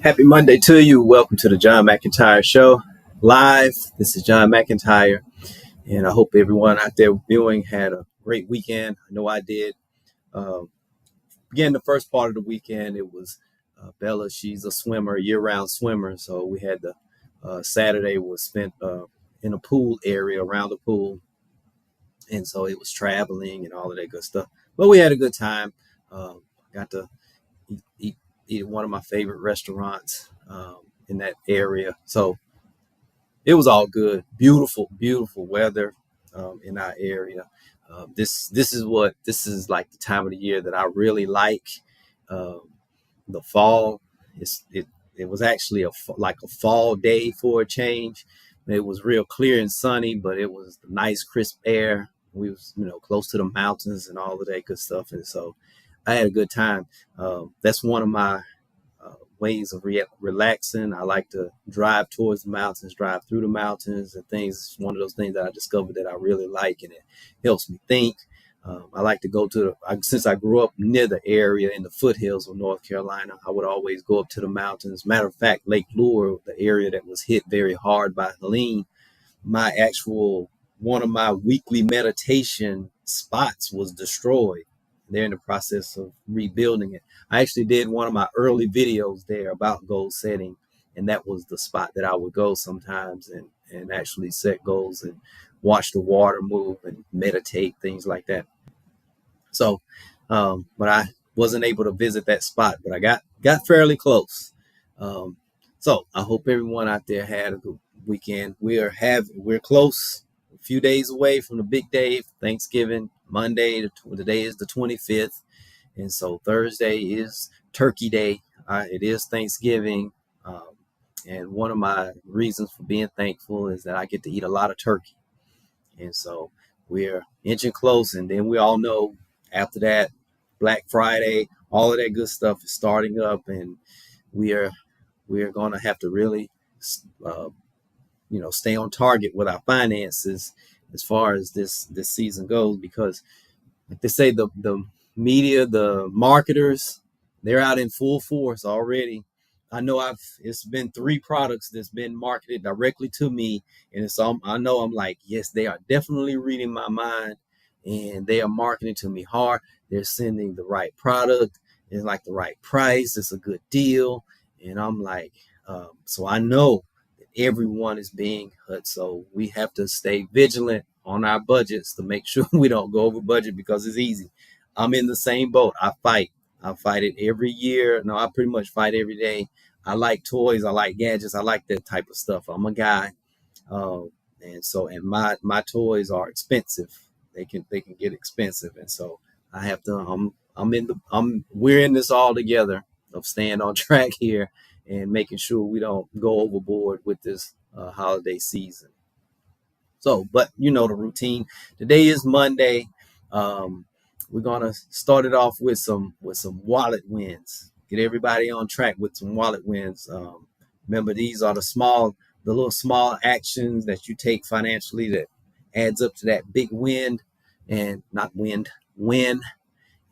Happy Monday to you. Welcome to the John McEntyre Show live. This is John McEntyre, and I hope everyone out there viewing had a great weekend. I know I did. Again, the first part of the weekend, it was Bella. She's a swimmer, year-round swimmer. So we had the Saturday was spent in a pool area around the pool, and so it was traveling and all of that good stuff. But we had a good time. Got to eat at one of my favorite restaurants in that area. So it was all good. Beautiful, beautiful weather in our area. This is like the time of the year that I really like. The fall. It was actually like a fall day for a change. It was real clear and sunny, but it was nice crisp air. We was close to the mountains and all of that good stuff, and so I had a good time. That's one of my ways of relaxing. I like to drive towards the mountains, drive through the mountains and things. It's one of those things that I discovered that I really like, and it helps me think. I like to go to since I grew up near the area in the foothills of North Carolina, I would always go up to the mountains. Matter of fact, Lake Lure, the area that was hit very hard by Helene, one of my weekly meditation spots was destroyed. They're in the process of rebuilding it. I actually did one of my early videos there about goal setting, and that was the spot that I would go sometimes and actually set goals and watch the water move and meditate, things like that. So, but I wasn't able to visit that spot, but I got fairly close. So I hope everyone out there had a good weekend. We're close, a few days away from the big day, Thanksgiving. Monday, today is the 25th, and so Thursday is Turkey Day. It is Thanksgiving, and one of my reasons for being thankful is that I get to eat a lot of turkey, and so we're inching close. And then we all know after that, Black Friday, all of that good stuff is starting up, and we're going to have to really, stay on target with our finances as far as this season goes, because like they say, the media, the marketers, they're out in full force already. I know it's been 3 products that's been marketed directly to me, and I know I'm like, yes, they are definitely reading my mind, and they are marketing to me hard. They're sending the right product, it's like the right price, it's a good deal, and I'm like, so I know everyone is being hurt. So we have to stay vigilant on our budgets to make sure we don't go over budget, because it's easy. I'm in the same boat. I fight it every year. No, I pretty much fight every day. I like toys. I like gadgets. I like that type of stuff. I'm a guy. And my toys are expensive. They can get expensive. And so I have to, we're in this all together of staying on track here and making sure we don't go overboard with this holiday season. So, but the routine. Today is Monday. We're gonna start it off with some wallet wins. Get everybody on track with some wallet wins. Remember, these are the little small actions that you take financially that adds up to that big win, and not win,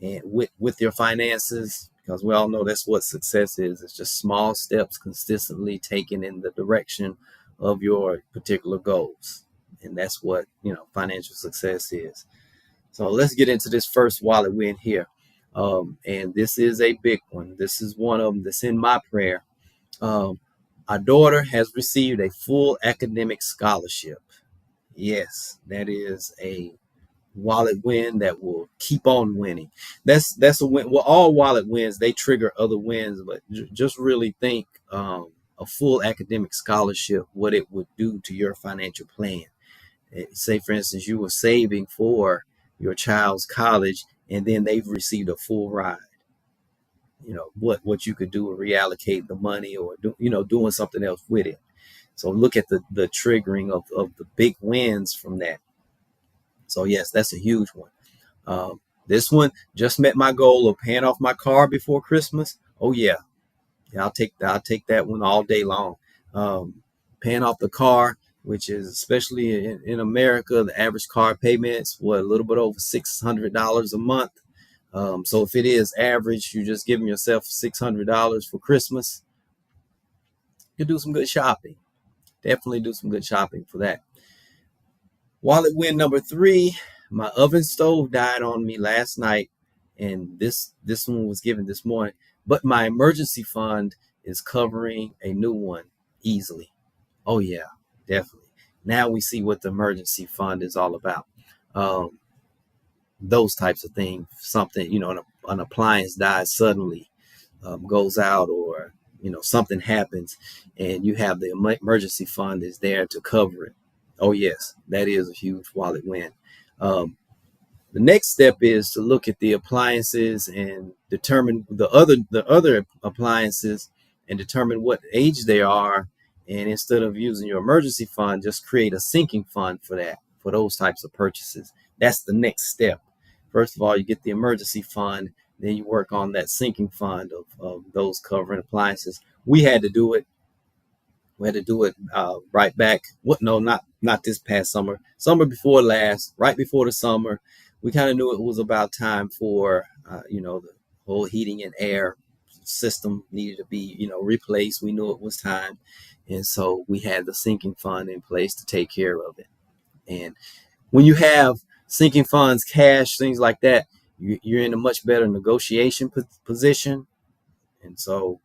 and with your finances. Because we all know that's what success is. It's just small steps consistently taken in the direction of your particular goals. And that's what, financial success is. So let's get into this first wallet win here. And this is a big one. This is one of them that's in my prayer. Our daughter has received a full academic scholarship. Yes, that is a wallet win that will keep on winning. That's a win. Well, all wallet wins, they trigger other wins, but just really think a full academic scholarship, what it would do to your financial plan. Say, for instance, you were saving for your child's college, and then they've received a full ride. What you could do to reallocate the money, or doing something else with it. So look at the triggering of the big wins from that. So yes, that's a huge one. This one just met my goal of paying off my car before Christmas. Oh yeah, I'll take that one all day long. Paying off the car, which is, especially in America, the average car payment's a little bit over $600 a month. So if it is average, you're just giving yourself $600 for Christmas. You do some good shopping. Definitely do some good shopping for that. Wallet win number 3, my oven stove died on me last night, and this one was given this morning. But my emergency fund is covering a new one easily. Oh yeah, definitely. Now we see what the emergency fund is all about. Um, those types of things. Something, an appliance dies suddenly, goes out, or something happens, and you have the emergency fund is there to cover it. Oh yes, that is a huge wallet win. Um, the next step is to look at the appliances and determine the other appliances and determine what age they are. And instead of using your emergency fund, just create a sinking fund for those types of purchases. That's the next step. First of all, you get the emergency fund, then you work on that sinking fund of those covering appliances. We had to do it right back. What? No, not this past summer. Summer before last, right before the summer, we kind of knew it was about time for the whole heating and air system needed to be replaced. We knew it was time, and so we had the sinking fund in place to take care of it. And when you have sinking funds, cash, things like that, you're in a much better negotiation position. And so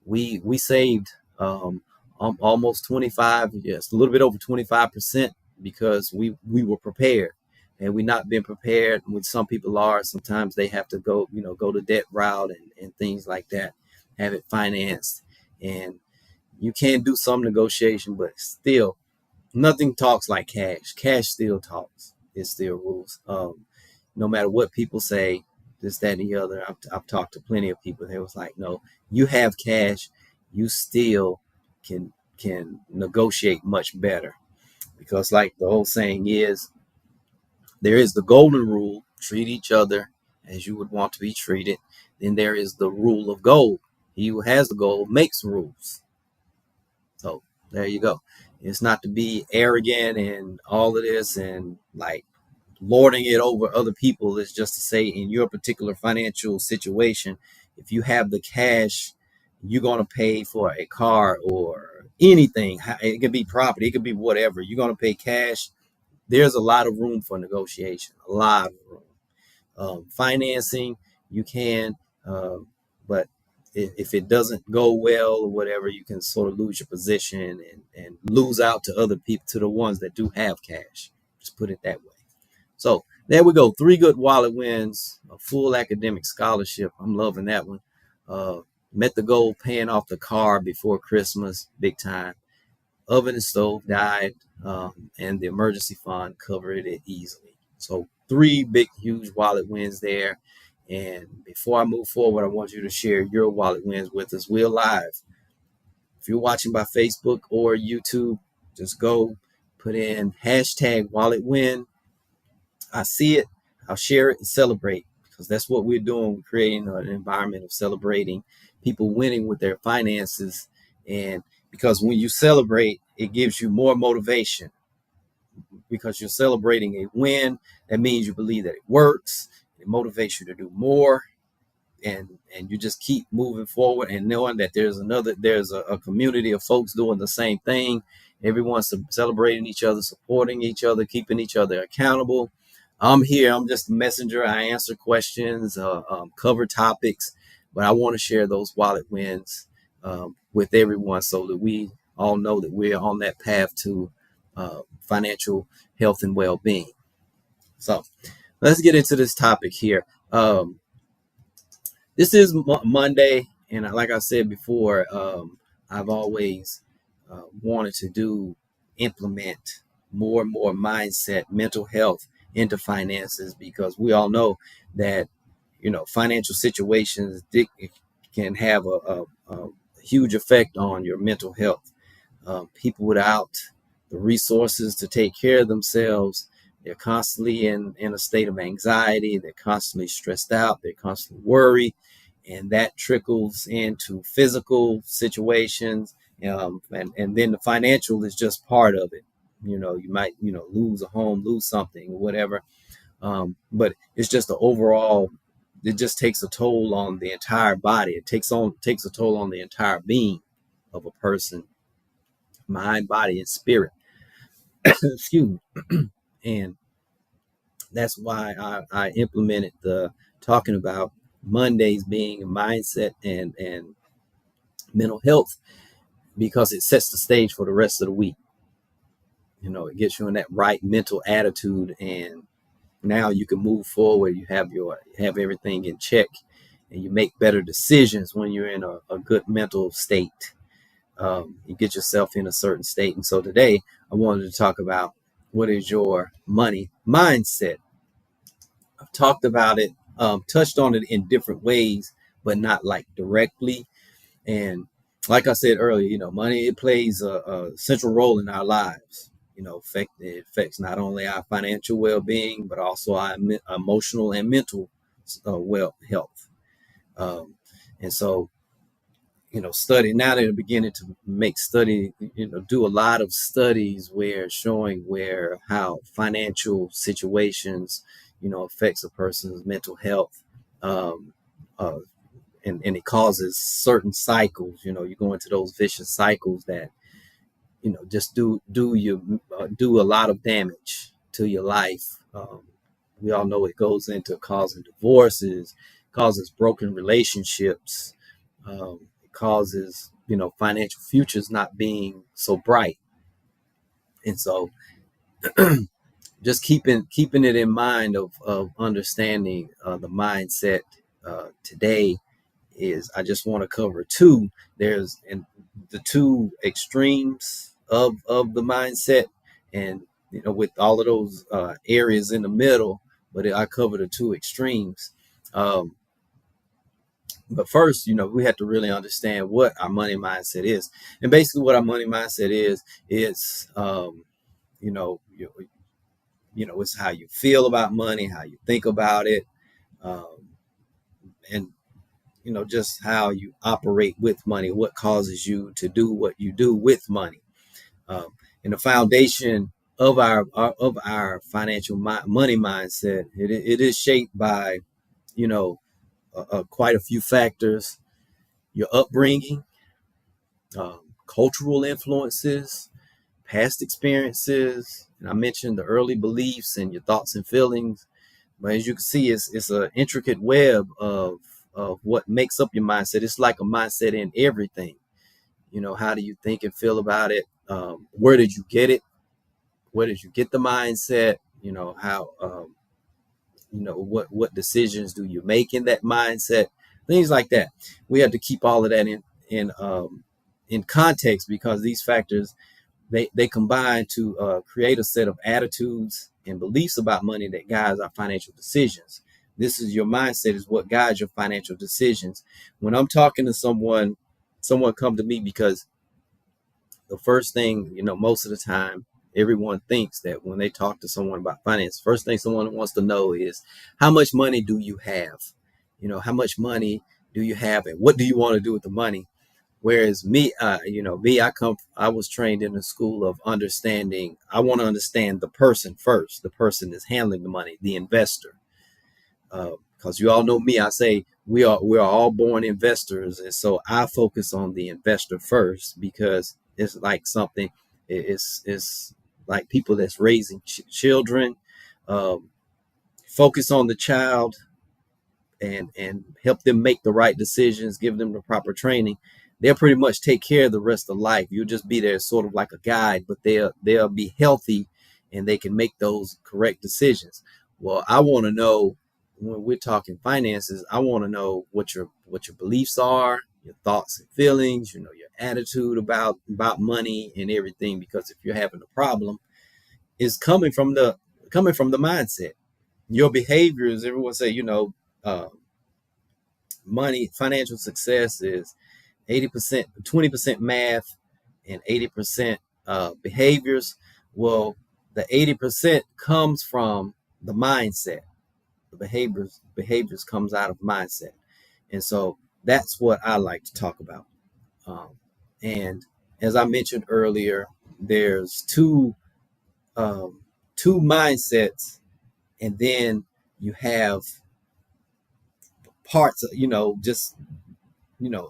we saved almost 25, yes, a little bit over 25%, because we were prepared. And we not been prepared, when some people are. Sometimes they have to go the debt route and things like that, have it financed. And you can do some negotiation, but still nothing talks like cash. Cash still talks. It still rules. No matter what people say, this, that, and the other. I've talked to plenty of people. They was like, no, you have cash, you still can negotiate much better, because like the whole saying is, there is the golden rule: treat each other as you would want to be treated. Then there is the rule of gold: he who has the gold makes rules. So there you go. It's not to be arrogant and all of this and like lording it over other people. It's just to say, in your particular financial situation, if you have the cash, you're going to pay for a car or anything. It could be property, it could be whatever. You're going to pay cash. There's a lot of room for negotiation, a lot of room. Financing, you can, but if it doesn't go well or whatever, you can sort of lose your position and lose out to other people, to the ones that do have cash. Just put it that way. So there we go. 3 good wallet wins, a full academic scholarship. I'm loving that one. Met the goal, paying off the car before Christmas, big time. Oven and stove died, and the emergency fund covered it easily. So 3 big, huge wallet wins there. And before I move forward, I want you to share your wallet wins with us. We're live. If you're watching by Facebook or YouTube, just go put in #walletwin. I see it, I'll share it and celebrate, because that's what we're doing. We're creating an environment of celebrating people winning with their finances. And because when you celebrate, it gives you more motivation, because you're celebrating a win. That means you believe that it works. It motivates you to do more. And you just keep moving forward, and knowing that there's a community of folks doing the same thing. Everyone's celebrating each other, supporting each other, keeping each other accountable. I'm here. I'm just a messenger. I answer questions, cover topics, but I want to share those wallet wins with everyone, so that we all know that we're on that path to financial health and well-being. So let's get into this topic here. This is Monday, and like I said before, I've always wanted to implement more and more mindset, mental health into finances, because we all know that financial situations can have a huge effect on your mental health. People without the resources to take care of themselves, they're constantly in a state of anxiety. They're constantly stressed out. They're constantly worried. And that trickles into physical situations. And then the financial is just part of it. You might, lose a home, lose something or whatever. But it's just the overall, it just takes a toll on the entire body. It takes a toll on the entire being of a person mind, body, and spirit. Excuse me. And that's why I implemented the talking about Mondays being mindset and mental health, because it sets the stage for the rest of the week. It gets you in that right mental attitude, and now you can move forward. You have everything in check, and you make better decisions when you're in a good mental state. You get yourself in a certain state. And so today I wanted to talk about, what is your money mindset? I've talked about it, touched on it in different ways, but not like directly. And like I said earlier, money, it plays a central role in our lives. It affects not only our financial well-being, but also our emotional and mental health. Um, and so, study now, they're beginning to do a lot of studies where showing where how financial situations, affects a person's mental health. Um, uh, and it causes certain cycles. You go into those vicious cycles that, just do a lot of damage to your life. We all know it goes into causing divorces, causes broken relationships, it causes, financial futures not being so bright. And so, just keeping it in mind of understanding the mindset today is, I just want to cover two. There's the two extremes of the mindset, and with all of those areas in the middle, but I cover the two extremes. Um, but first, we have to really understand what our money mindset is. And basically what our money mindset is, it's you know you, it's how you feel about money, how you think about it, um, and just how you operate with money, what causes you to do what you do with money. Um, and the foundation of our financial money mindset, it is shaped by, quite a few factors: your upbringing, cultural influences, past experiences, and I mentioned the early beliefs and your thoughts and feelings. But as you can see, it's an intricate web of what makes up your mindset. It's like a mindset in everything. How do you think and feel about it? Where did you get it? Where did you get the mindset? How what decisions do you make in that mindset? Things like that. We have to keep all of that in context, because these factors, they combine to create a set of attitudes and beliefs about money that guides our financial decisions. This is your mindset is what guides your financial decisions. When I'm talking to someone come to me because the first thing, most of the time, everyone thinks that when they talk to someone about finance, first thing someone wants to know is, how much money do you have? How much money do you have, and what do you want to do with the money? Whereas me, I was trained in a school of understanding. I want to understand the person first. The person is handling the money, the investor. Because you all know me, I say we're all born investors, and so I focus on the investor first, because it's like something. It's like people that's raising children. Um, Focus on the child and help them make the right decisions, give them the proper training. They'll pretty much take care of the rest of life. You'll just be there sort of like a guide, but they'll be healthy and they can make those correct decisions. Well, I want to know, when we're talking finances, I want to know what your beliefs are, your thoughts and feelings, your attitude about money and everything, because if you're having a problem, it's coming from the mindset. Your behaviors, everyone say, uh, money, financial success is 80%, 20% math and 80% behaviors. Well, the 80% comes from the mindset. The behaviors comes out of mindset. And so that's what I like to talk about. Um, and as I mentioned earlier, there's two mindsets, and then you have parts, just, you know,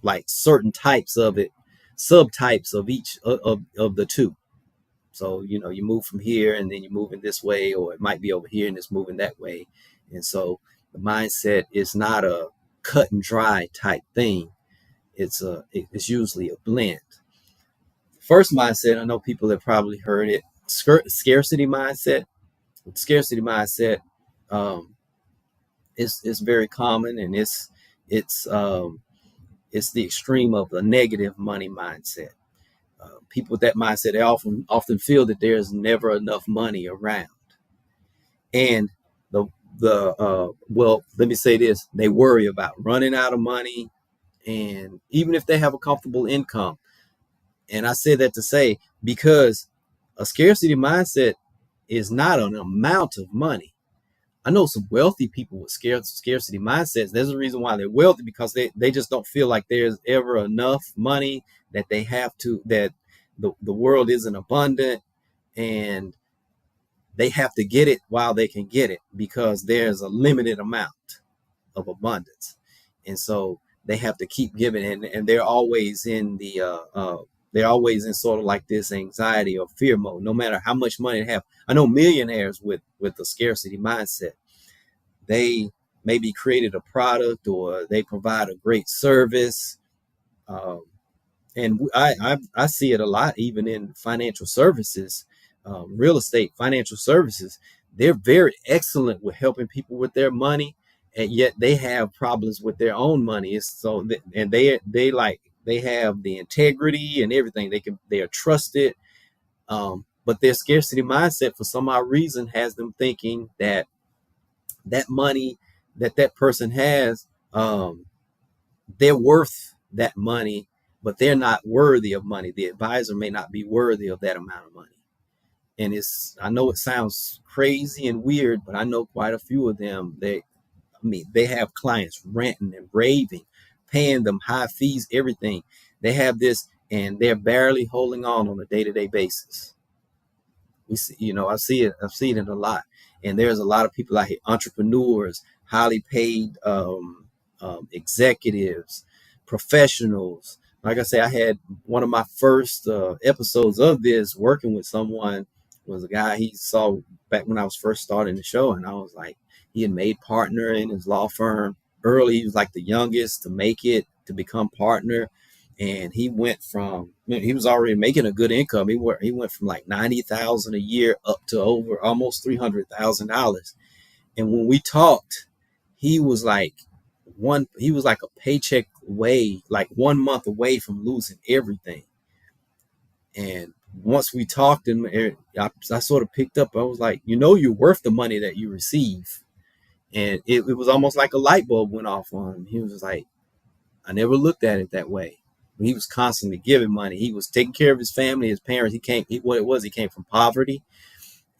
like certain types of it. subtypes of each of the two. So, you move from here and then you move in this way, or it might be over here and it's moving that way. And so the mindset is not a cut and dry type thing. It's usually a blend. First mindset, I know people have probably heard it, scarcity mindset. Scarcity mindset um, is very common, and it's the extreme of the negative money mindset. People with that mindset, they often feel that there's never enough money around, and the well, let me say this: they worry about running out of money, and even if they have a comfortable income. And I say that to say, because a scarcity mindset is not an amount of money. I know some wealthy people with scarcity mindsets. There's a reason why they're wealthy, because they just don't feel like there's ever enough money, that they have to, that the world isn't abundant, and they have to get it while they can get it, because there's a limited amount of abundance. And so they have to keep giving, and they're always in they're always in sort of like this anxiety or fear mode, no matter how much money they have. I know millionaires with a scarcity mindset. They maybe created a product, or they provide a great service. Um, and I see it a lot, even in financial services, real estate, financial services. They're very excellent with helping people with their money, and yet they have problems with their own money. And they have the integrity and everything. They are trusted, but their scarcity mindset, for some odd reason, has them thinking that money that person has, they're worth that money, but they're not worthy of money. The advisor may not be worthy of that amount of money. And I know it sounds crazy and weird, but I know quite a few of them. They have clients ranting and raving, paying them high fees, everything. They have this, and they're barely holding on a day-to-day basis. We see, I've seen it a lot. And there's a lot of people out here, entrepreneurs, highly paid executives, professionals. Like I say, I had one of my first episodes of this, working with someone, was a guy he saw back when I was first starting the show. And I was like, he had made partner in his law firm early. He was like the youngest to make it, to become partner. And he he was already making a good income. He went from like $90,000 a year up to over almost $300,000. And when we talked, he was like a paycheck away, like 1 month away from losing everything. And once we talked, and I sort of picked up, I was like, you're worth the money that you receive. And it was almost like a light bulb went off on him. He was like, I never looked at it that way. He was constantly giving money. He was taking care of his family, his parents. He came from poverty,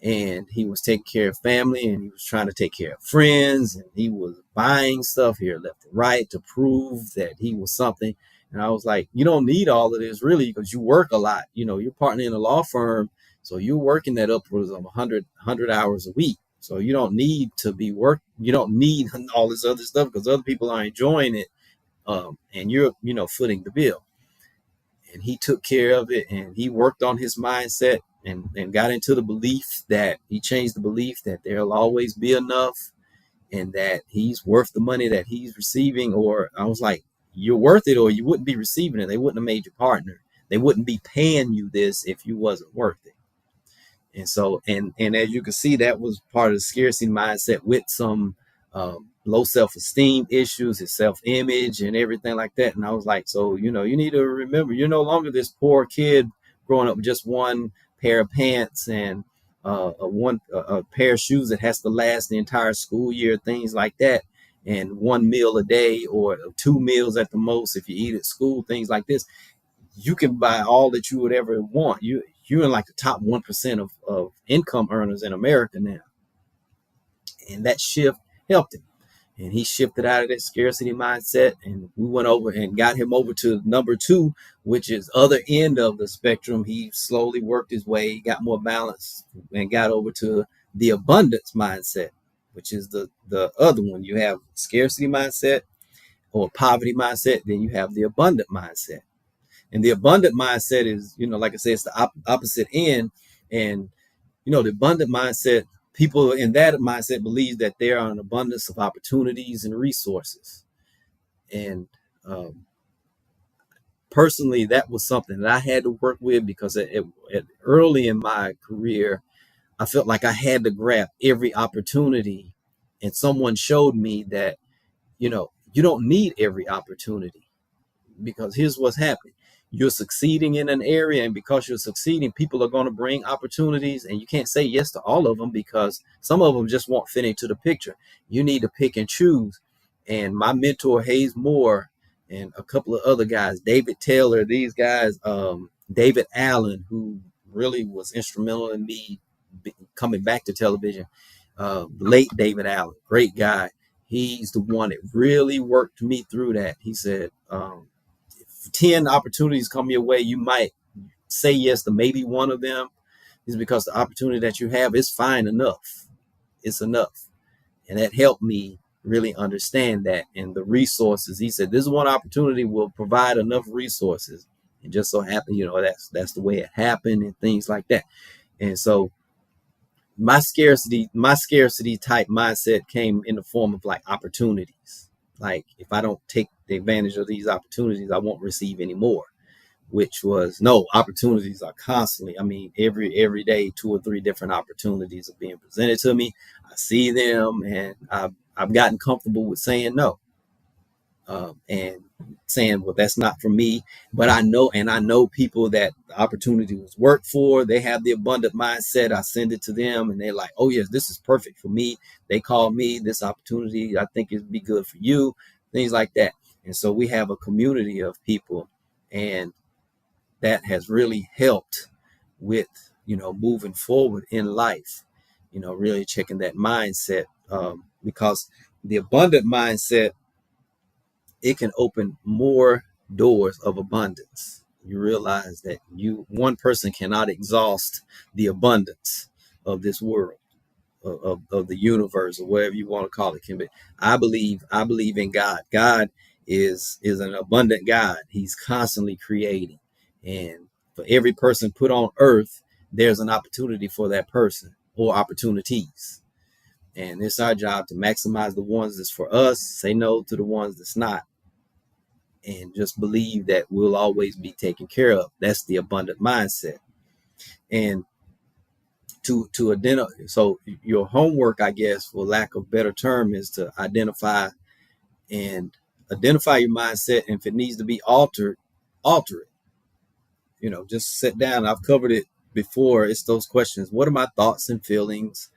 and he was taking care of family, and he was trying to take care of friends, and he was buying stuff here left and right to prove that he was something. And I was like, you don't need all of this, really, because you work a lot. You're partnering in a law firm, so you're working that upwards of 100 hours a week. So you don't need to be you don't need all this other stuff, because other people are enjoying it, and you're footing the bill. And he took care of it, and he worked on his mindset, and got into the belief that he changed the belief that there'll always be enough, and that he's worth the money that he's receiving. Or I was like, you're worth it, or you wouldn't be receiving it. They wouldn't have made you partner. They wouldn't be paying you this if you wasn't worth it. And so, and as you can see, that was part of the scarcity mindset, with some low self-esteem issues, his self-image and everything like that. And I was like, so, you need to remember, you're no longer this poor kid growing up with just one pair of pants and a pair of shoes that has to last the entire school year, things like that, and one meal a day, or 2 meals at the most if you eat at school, things like this. You can buy all that you would ever want. You're in like the top 1% of income earners in America now. And that shift helped him. And he shifted out of that scarcity mindset, and we went over and got him over to number 2, which is other end of the spectrum. He slowly worked his way, got more balance, and got over to the abundance mindset, which is the other one. You have scarcity mindset or poverty mindset, then you have the abundant mindset. And the abundant mindset is, like I said, it's the opposite end. And, the abundant mindset, people in that mindset believe that there are an abundance of opportunities and resources. And personally, that was something that I had to work with, because early in my career, I felt like I had to grab every opportunity. And someone showed me that, you don't need every opportunity, because here's what's happening. You're succeeding in an area, and because you're succeeding, people are going to bring opportunities, and you can't say yes to all of them, because some of them just won't fit into the picture. You need to pick and choose. And my mentor, Hayes Moore, and a couple of other guys, David Taylor, these guys, David Allen, who really was instrumental in me coming back to television, late David Allen, great guy. He's the one that really worked me through that. He said, 10 opportunities come your way, you might say yes to maybe one of them, is because the opportunity that you have is fine enough. It's enough. And that helped me really understand that. And the resources, he said, this one opportunity will provide enough resources. And just so happened, that's the way it happened, and things like that. And so my scarcity type mindset came in the form of like opportunities. Like, if I don't take the advantage of these opportunities, I won't receive any more. Which was, no, opportunities are constantly. I mean, every day, 2 or 3 different opportunities are being presented to me. I see them, and I've gotten comfortable with saying no, and saying, well, that's not for me. But I know people that the opportunity was worked for. They have the abundant mindset. I send it to them, and they're like, oh yes, this is perfect for me. They call me, this opportunity, I think it'd be good for you, things like that. And so we have a community of people, and that has really helped with, moving forward in life, really checking that mindset, because the abundant mindset, it can open more doors of abundance. You realize that one person cannot exhaust the abundance of this world, of the universe, or whatever you want to call it. I believe in God. God is an abundant God. He's constantly creating. And for every person put on earth, there's an opportunity for that person, or opportunities. And it's our job to maximize the ones that's for us, say no to the ones that's not, and just believe that we'll always be taken care of. That's the abundant mindset. And to identify, so your homework, I guess, for lack of better term, is to identify your mindset. And if it needs to be altered, alter it. Just sit down. I've covered it before. It's those questions. What are my thoughts and feelings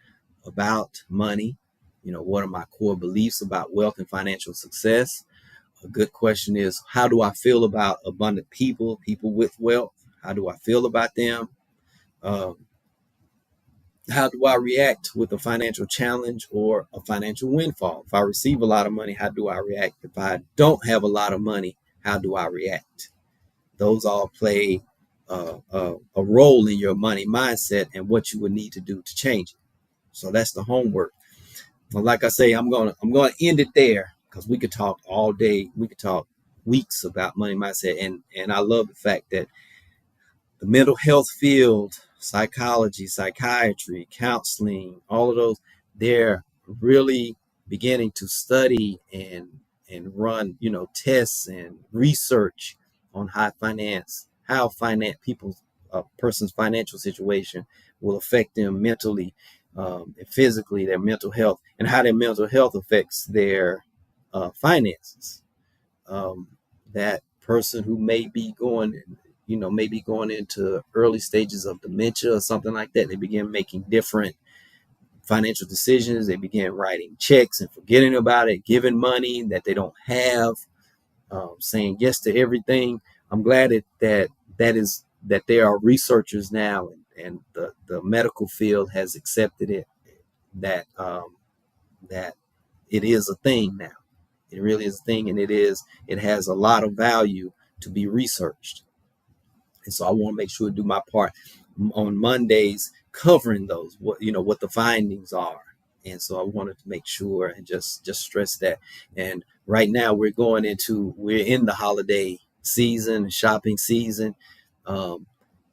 about money? What are my core beliefs about wealth and financial success? A good question is, how do I feel about abundant people with wealth? How do I feel about them? How do I react with a financial challenge or a financial windfall? If I receive a lot of money, how do I react? If I don't have a lot of money, how do I react? Those all play a role in your money mindset and what you would need to do to change it. So that's the homework. Well, like I say, I'm gonna end it there, because we could talk all day. We could talk weeks about money mindset, and I love the fact that the mental health field, psychology, psychiatry, counseling, all of those, they're really beginning to study and run, tests and research on how people's person's financial situation will affect them mentally, and physically, their mental health, and how their mental health affects their finances. That person who may be going into early stages of dementia or something like that, they begin making different financial decisions. They begin writing checks and forgetting about it, giving money that they don't have, saying yes to everything. I'm glad that there are researchers now, and the medical field has accepted it, that that it is a thing now. It really is a thing, and it has a lot of value to be researched. And so I want to make sure to do my part on Mondays, covering those, what the findings are. And so I wanted to make sure and just stress that. And right now we're in the holiday season, shopping season. Um,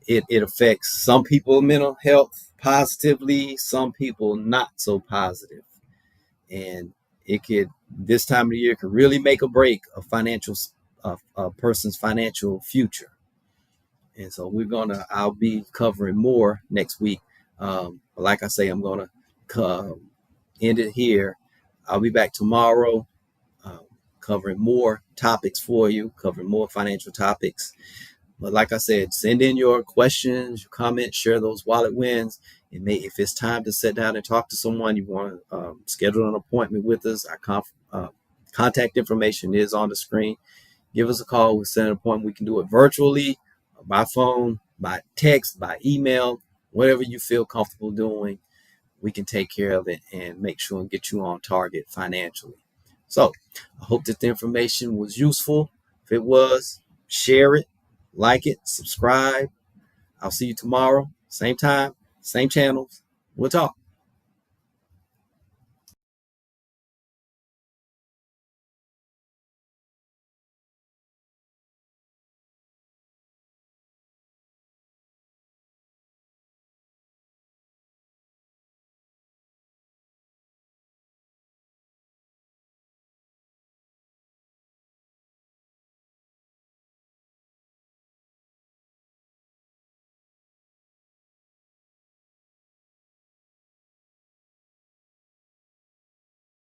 it affects some people mental health positively, some people not so positive, and it could, this time of the year could really make or break a person's financial future. And so I'll be covering more next week. Like I say, I'm gonna end it here. I'll be back tomorrow, uh, covering more topics for you, covering more financial topics. But like I said, send in your questions, your comments, share those wallet wins. If it's time to sit down and talk to someone, you want to schedule an appointment with us, our contact information is on the screen. Give us a call. We'll set an appointment. We can do it virtually, by phone, by text, by email, whatever you feel comfortable doing. We can take care of it and make sure and get you on target financially. So I hope that the information was useful. If it was, share it, like it, subscribe. I'll see you tomorrow, same time, same channels. We'll talk.